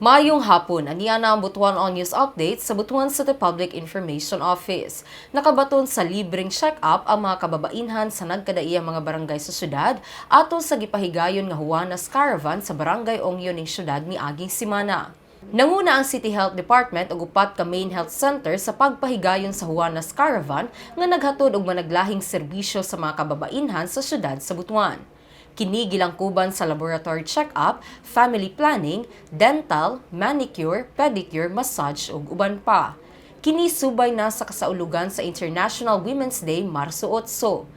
Maayong hapon, aniya na ang Butuan On News Update sa Butuan City Public Information Office. Nakabaton sa libreng check-up ang mga kababainhan sa nagkadaiyang mga barangay sa syudad ato sa gipahigayon nga Juanas Caravan sa Barangay Ongyo ning syudad ni aging semana. Nanguna ang City Health Department ug upat ka main health center sa pagpahigayon sa Juanas Caravan nga naghatod og managlahing serbisyo sa mga kababainhan sa syudad sa Butuan. Kini gilangkuban sa laboratory check-up, family planning, dental, manicure, pedicure, massage ug uban pa. Kini subay na sa kasaulugan sa International Women's Day Marso 8.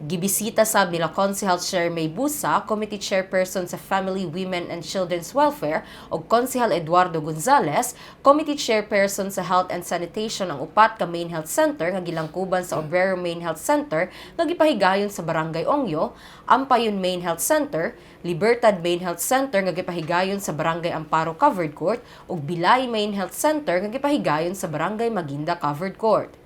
Gibisita sab nila Konsehal Chair May Busa, Committee Chairperson sa Family, Women and Children's Welfare ug Konsehal Eduardo Gonzales, Committee Chairperson sa Health and Sanitation ang upat ka main health center nga gilangkuban sa Obrero Main Health Center nga gipahigayon sa Barangay Ongyo, Ampayon Main Health Center, Libertad Main Health Center nga gipahigayon sa Barangay Amparo Covered Court ug Bilay Main Health Center nga gipahigayon sa Barangay Maginda Covered Court.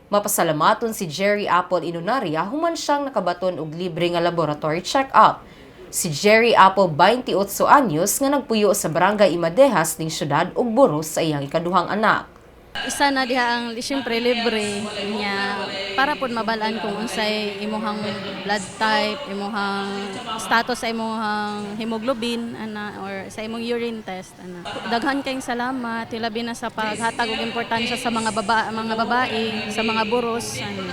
Mapasalamaton si Jerry Apple Inunaria human siyang nakabaton og libre nga laboratory check-up. Si Jerry Apple 28 anyos nga nagpuyo sa Barangay Imadehas ning syudad ug buros sa iyang ikaduhang anak. Isa na diha ang siyempre libre niya para pud mabalaan kung unsay imuhang blood type, imuhang status sa imuhang hemoglobin ana or sa imong urine test ana. Daghan kayong salamat labi na sa paghatag og importansya sa mga babae, sa mga buros ana.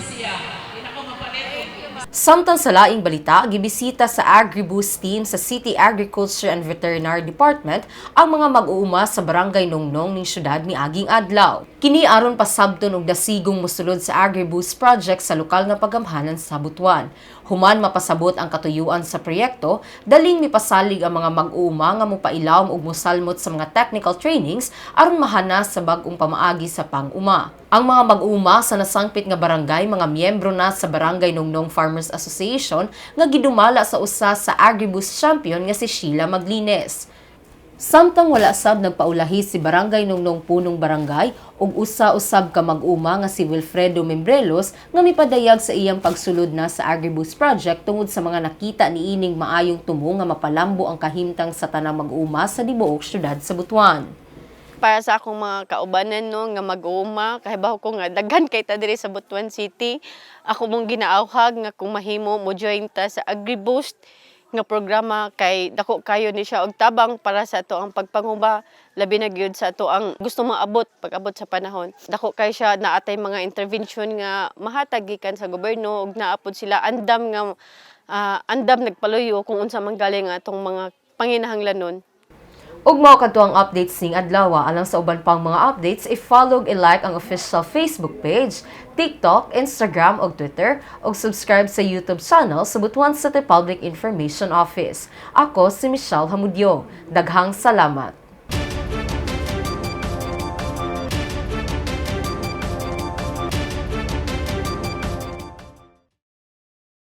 Samtang sa laing balita, gibisita sa AgriBoost team sa City Agriculture and Veterinary Department ang mga mag-uuma sa Barangay Nongnong ning syudad ni aging adlaw. Kini aron pasabton og dasigong mosulod sa AgriBoost project sa lokal nga pagamhanan sa Butuan. Human mapasabot ang katuyuan sa proyekto, daling mipasalig ang mga mag-uuma nga mopailawom og mosalmot sa mga technical trainings aron mahanas sa bag-ong pamaagi sa pang-uma. Ang mga mag-uuma sa nasangpit nga barangay mga miyembro na sa Barangay Nongnong Farmers Association nga gidumala sa usa sa AgriBoost champion nga si Sheila Maglines. Samtang wala sab nagpaulahi si Barangay Nongnong Punong Barangay ug usa-usab ka mag-uma nga si Wilfredo Membrelos nga mipadayag sa iyang pagsulod na sa AgriBoost project tungod sa mga nakita niining maayong tumo nga mapalambo ang kahimtang sa tanang mag-uma sa tibuok syudad sa Butuan. Para sa akong mga kaubanan no nga mag-uuma kahibaw ko nga daghan kay ta diri sa Butuan City, ako mong ginaawhag nga kung mahimo mo join ta sa AgriBoost nga programa kay dako kayo ni siya og tabang para sa ato ang pagpanguba labi na gyud sa ato ang gusto maabot pag-abot sa panahon. Dako kay siya naatay mga intervention nga mahatag gikan sa gobyerno ug naapod sila andam nga andam nagpaluyo kung unsa man galing atong mga panginahanglanon. Ug mao kadto ang updates ning adlaw. Alang sa uban pang mga updates, i-follow i-like ang official Facebook page, TikTok, Instagram ug Twitter ug subscribe sa YouTube channel sa Butuan City Public Information Office. Ako si Michelle Hamudyo. Daghang salamat.